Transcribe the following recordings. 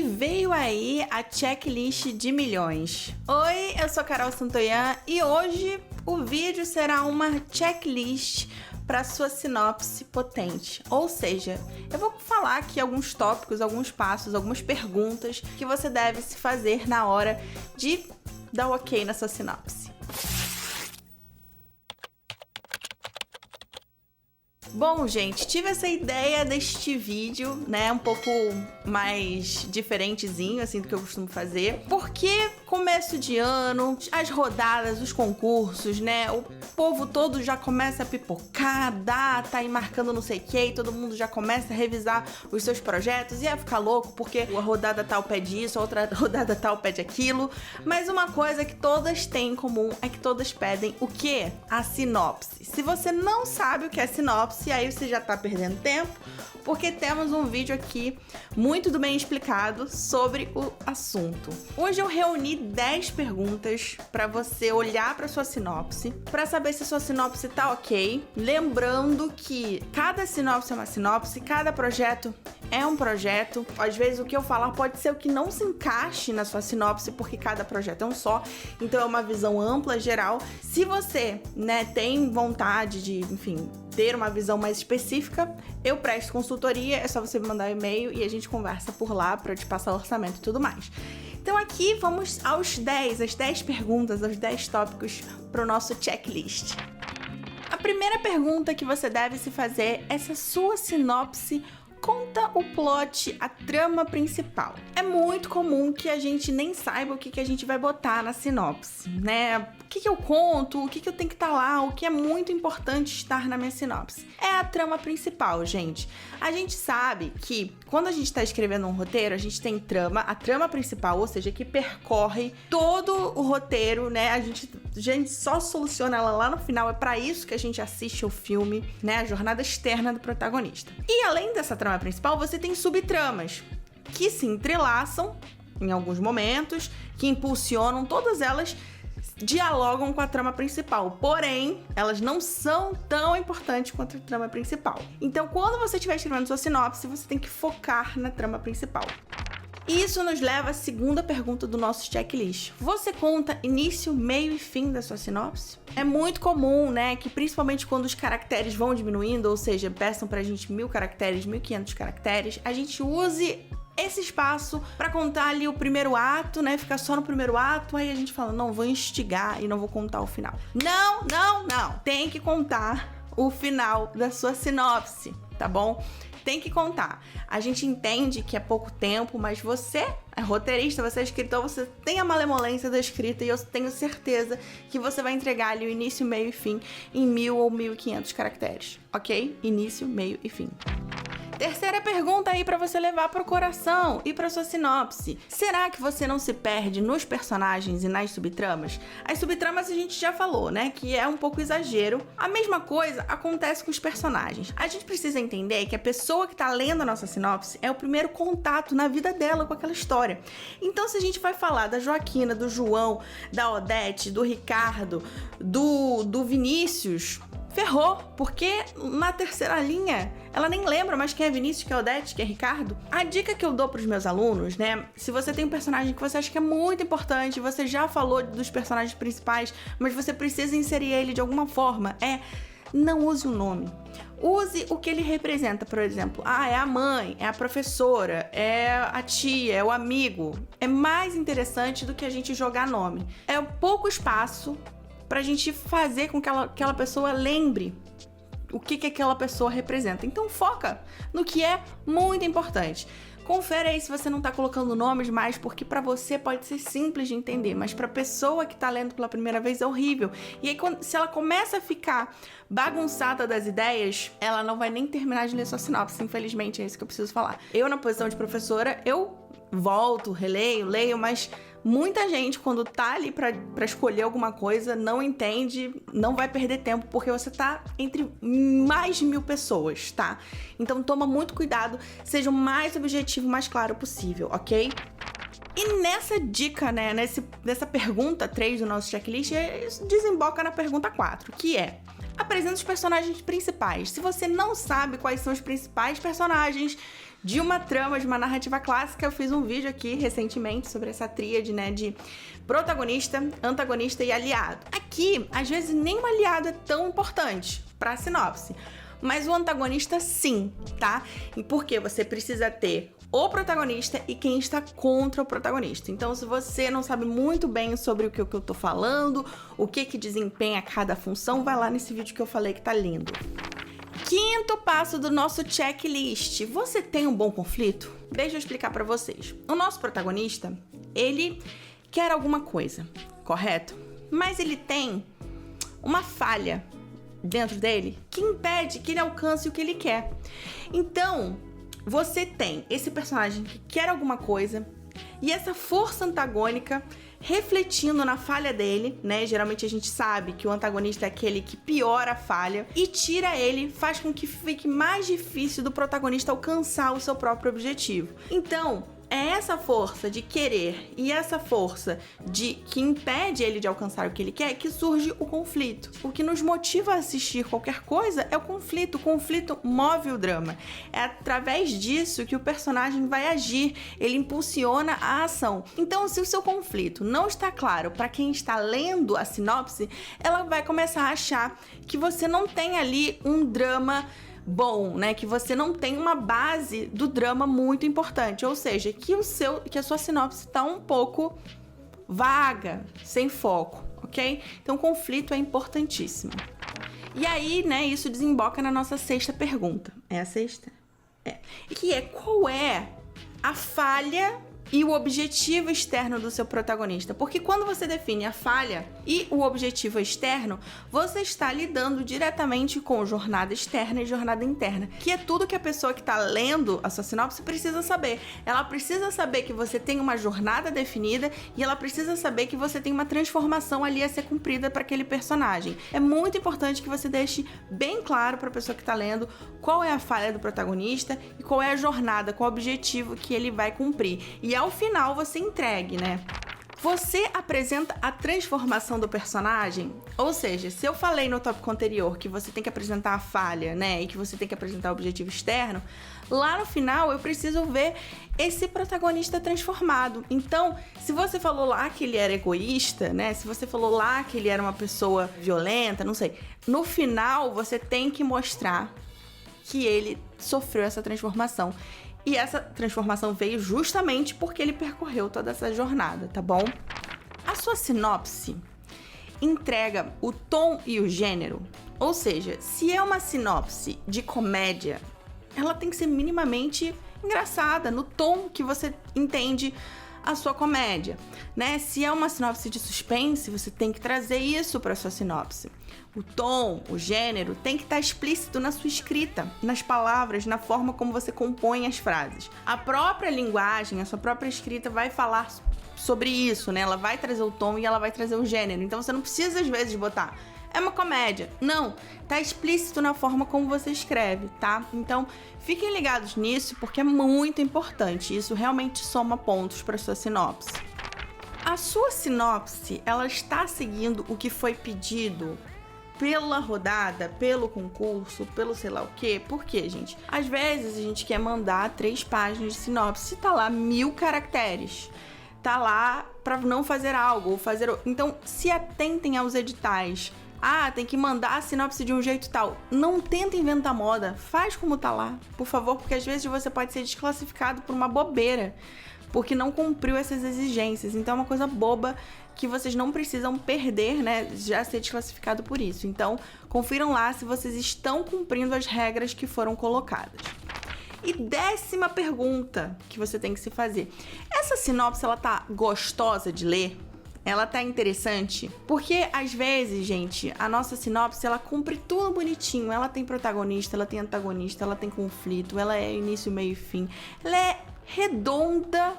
E veio aí a checklist de milhões. Oi, eu sou Carol Santoyan e hoje o vídeo será uma checklist para sua sinopse potente. Ou seja, eu vou falar aqui alguns tópicos, alguns passos, algumas perguntas que você deve se fazer na hora de dar o ok na sua sinopse. Bom, gente, tive essa ideia deste vídeo, né, um pouco mais diferentezinho, assim, do que eu costumo fazer, porque começo de ano, as rodadas, os concursos, né, o povo todo já começa a pipocar, data e marcando não sei o que, e todo mundo já começa a revisar os seus projetos e a ficar louco, porque a rodada tal pede isso, a outra rodada tal pede aquilo, mas uma coisa que todas têm em comum é que todas pedem o quê? A sinopse. Se você não sabe o que é sinopse, aí você já tá perdendo tempo, porque temos um vídeo aqui muito bem explicado sobre o assunto. Hoje eu reuni 10 perguntas para você olhar para sua sinopse, para saber se sua sinopse tá ok. Lembrando que cada sinopse é uma sinopse, cada projeto é um projeto. Às vezes o que eu falar pode ser o que não se encaixe na sua sinopse, porque cada projeto é um só, então é uma visão ampla, geral. Se você, né, tem vontade de, enfim, ter uma visão mais específica, eu presto consultoria, é só você me mandar um e-mail e a gente conversa por lá para eu te passar o orçamento e tudo mais. Então aqui vamos às 10 perguntas, aos 10 tópicos para o nosso checklist. A primeira pergunta que você deve se fazer é se a sua sinopse conta o plot, a trama principal. É muito comum que a gente nem saiba o que a gente vai botar na sinopse, né? O que eu conto, o que eu tenho que estar lá, o que é muito importante estar na minha sinopse. É a trama principal, gente. A gente sabe que quando a gente está escrevendo um roteiro, a gente tem trama, a trama principal, ou seja, que percorre todo o roteiro, né? A gente só soluciona ela lá no final, é para isso que a gente assiste o filme, né? A jornada externa do protagonista. E além dessa trama principal, você tem subtramas que se entrelaçam em alguns momentos, que impulsionam, todas elas dialogam com a trama principal, porém, elas não são tão importantes quanto a trama principal. Então, quando você estiver escrevendo sua sinopse, você tem que focar na trama principal. Isso nos leva à segunda pergunta do nosso checklist. Você conta início, meio e fim da sua sinopse? É muito comum, né, que principalmente quando os caracteres vão diminuindo, ou seja, peçam pra gente 1000 caracteres, 1500 caracteres, a gente use esse espaço pra contar ali o primeiro ato, né, ficar só no primeiro ato, aí a gente fala, não, vou instigar e não vou contar o final. Não, tem que contar o final da sua sinopse, tá bom? Tem que contar. A gente entende que é pouco tempo, mas você é roteirista, você é escritor, você tem a malemolência da escrita e eu tenho certeza que você vai entregar ali o início, meio e fim em 1000 ou 1500 caracteres, ok? Início, meio e fim. Terceira pergunta aí para você levar pro coração e para sua sinopse. Será que você não se perde nos personagens e nas subtramas? As subtramas a gente já falou, né? Que é um pouco exagero. A mesma coisa acontece com os personagens. A gente precisa entender que a pessoa que tá lendo a nossa sinopse é o primeiro contato na vida dela com aquela história. Então, se a gente vai falar da Joaquina, do João, da Odete, do Ricardo, do Vinícius, ferrou, porque na terceira linha ela nem lembra mais quem é Vinícius, quem é Odete, quem é Ricardo. A dica que eu dou pros meus alunos, né, se você tem um personagem que você acha que é muito importante, você já falou dos personagens principais, mas você precisa inserir ele de alguma forma, não use o nome. Use o que ele representa, por exemplo. É a mãe, é a professora, é a tia, é o amigo. É mais interessante do que a gente jogar nome. É pouco espaço pra gente fazer com que aquela pessoa lembre o que aquela pessoa representa. Então foca no que é muito importante. Confere aí se você não tá colocando nomes mais, porque pra você pode ser simples de entender, mas pra pessoa que tá lendo pela primeira vez é horrível. E aí, se ela começa a ficar bagunçada das ideias, ela não vai nem terminar de ler sua sinopse, infelizmente, é isso que eu preciso falar. Eu, na posição de professora, eu volto, releio, leio, mas muita gente, quando tá ali pra escolher alguma coisa, não entende, não vai perder tempo, porque você tá entre mais de 1000 pessoas, tá? Então toma muito cuidado, seja o mais objetivo, mais claro possível, ok? E nessa dica, né, nessa pergunta 3 do nosso checklist, isso desemboca na pergunta 4, que é: Apresenta os personagens principais. Se você não sabe quais são os principais personagens de uma trama, de uma narrativa clássica, eu fiz um vídeo aqui recentemente sobre essa tríade, né, de protagonista, antagonista e aliado. Aqui, às vezes, nem o aliado é tão importante para a sinopse, mas o antagonista sim, tá? E porque você precisa ter o protagonista e quem está contra o protagonista. Então, se você não sabe muito bem sobre o que eu tô falando, o que desempenha cada função, vai lá nesse vídeo que eu falei que tá lindo. Quinto passo do nosso checklist. Você tem um bom conflito? Deixa eu explicar pra vocês. O nosso protagonista, ele quer alguma coisa, correto? Mas ele tem uma falha dentro dele que impede que ele alcance o que ele quer. Então, você tem esse personagem que quer alguma coisa e essa força antagônica refletindo na falha dele, né? Geralmente a gente sabe que o antagonista é aquele que piora a falha e tira ele, faz com que fique mais difícil do protagonista alcançar o seu próprio objetivo. Então, é essa força de querer e essa força que impede ele de alcançar o que ele quer que surge o conflito. O que nos motiva a assistir qualquer coisa é o conflito. O conflito move o drama. É através disso que o personagem vai agir. Ele impulsiona a ação. Então, se o seu conflito não está claro para quem está lendo a sinopse, ela vai começar a achar que você não tem ali um drama bom, né? Que você não tem uma base do drama muito importante, ou seja, que a sua sinopse tá um pouco vaga, sem foco, ok? Então, conflito é importantíssimo. E aí, né, isso desemboca na nossa sexta pergunta. É a sexta? É. Que é, qual é a falha e o objetivo externo do seu protagonista? Porque quando você define a falha e o objetivo externo, você está lidando diretamente com jornada externa e jornada interna, que é tudo que a pessoa que está lendo a sua sinopse precisa saber. Ela precisa saber que você tem uma jornada definida e ela precisa saber que você tem uma transformação ali a ser cumprida para aquele personagem. É muito importante que você deixe bem claro para a pessoa que está lendo qual é a falha do protagonista e qual é a jornada, qual é o objetivo que ele vai cumprir. E ao final você entregue, né? Você apresenta a transformação do personagem, ou seja, se eu falei no tópico anterior que você tem que apresentar a falha, né, e que você tem que apresentar o objetivo externo, lá no final eu preciso ver esse protagonista transformado. Então, se você falou lá que ele era egoísta, né, se você falou lá que ele era uma pessoa violenta, não sei, no final você tem que mostrar que ele sofreu essa transformação. E essa transformação veio justamente porque ele percorreu toda essa jornada, tá bom? A sua sinopse entrega o tom e o gênero. Ou seja, se é uma sinopse de comédia, ela tem que ser minimamente engraçada, no tom que você entende a sua comédia, né? Se é uma sinopse de suspense, você tem que trazer isso para sua sinopse. O tom, o gênero tem que estar explícito na sua escrita, nas palavras, na forma como você compõe as frases. A própria linguagem, a sua própria escrita vai falar sobre isso, né? Ela vai trazer o tom e ela vai trazer o gênero. Então você não precisa às vezes botar é uma comédia. Não, tá explícito na forma como você escreve, tá? Então, fiquem ligados nisso porque é muito importante. Isso realmente soma pontos para sua sinopse. A sua sinopse, ela está seguindo o que foi pedido pela rodada, pelo concurso, pelo sei lá o quê? Por quê, gente? Às vezes a gente quer mandar 3 páginas de sinopse, tá lá 1000 caracteres. Tá lá para não fazer algo ou fazer... Então, se atentem aos editais. Ah, tem que mandar a sinopse de um jeito tal. Não tenta inventar moda. Faz como tá lá, por favor, porque às vezes você pode ser desclassificado por uma bobeira, porque não cumpriu essas exigências. Então é uma coisa boba que vocês não precisam perder, né? Já ser desclassificado por isso. Então, confiram lá se vocês estão cumprindo as regras que foram colocadas. E 10ª pergunta que você tem que se fazer. Essa sinopse, ela tá gostosa de ler? Ela tá interessante? Porque, às vezes, gente, a nossa sinopse, ela cumpre tudo bonitinho. Ela tem protagonista, ela tem antagonista, ela tem conflito, ela é início, meio e fim. Ela é redonda,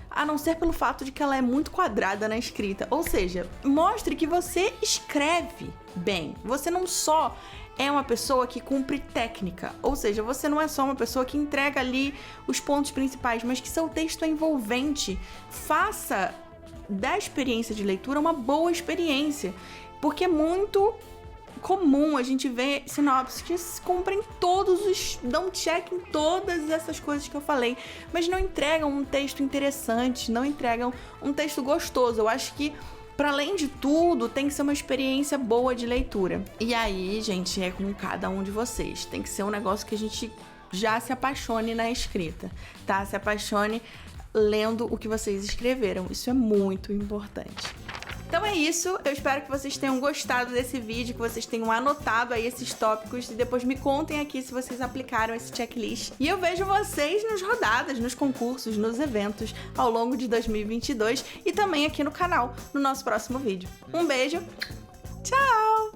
a não ser pelo fato de que ela é muito quadrada na escrita. Ou seja, mostre que você escreve bem. Você não só é uma pessoa que cumpre técnica, ou seja, você não é só uma pessoa que entrega ali os pontos principais, mas que seu texto é envolvente. Faça da experiência de leitura uma boa experiência, porque é muito comum a gente ver sinopses que cumprem dão check em todas essas coisas que eu falei, mas não entregam um texto interessante, não entregam um texto gostoso. Eu acho que, para além de tudo, tem que ser uma experiência boa de leitura. E aí, gente, é com cada um de vocês. Tem que ser um negócio que a gente já se apaixone na escrita, tá? Se apaixone lendo o que vocês escreveram. Isso é muito importante. Então é isso, eu espero que vocês tenham gostado desse vídeo, que vocês tenham anotado aí esses tópicos e depois me contem aqui se vocês aplicaram esse checklist. E eu vejo vocês nas rodadas, nos concursos, nos eventos ao longo de 2022 e também aqui no canal, no nosso próximo vídeo. Um beijo, tchau!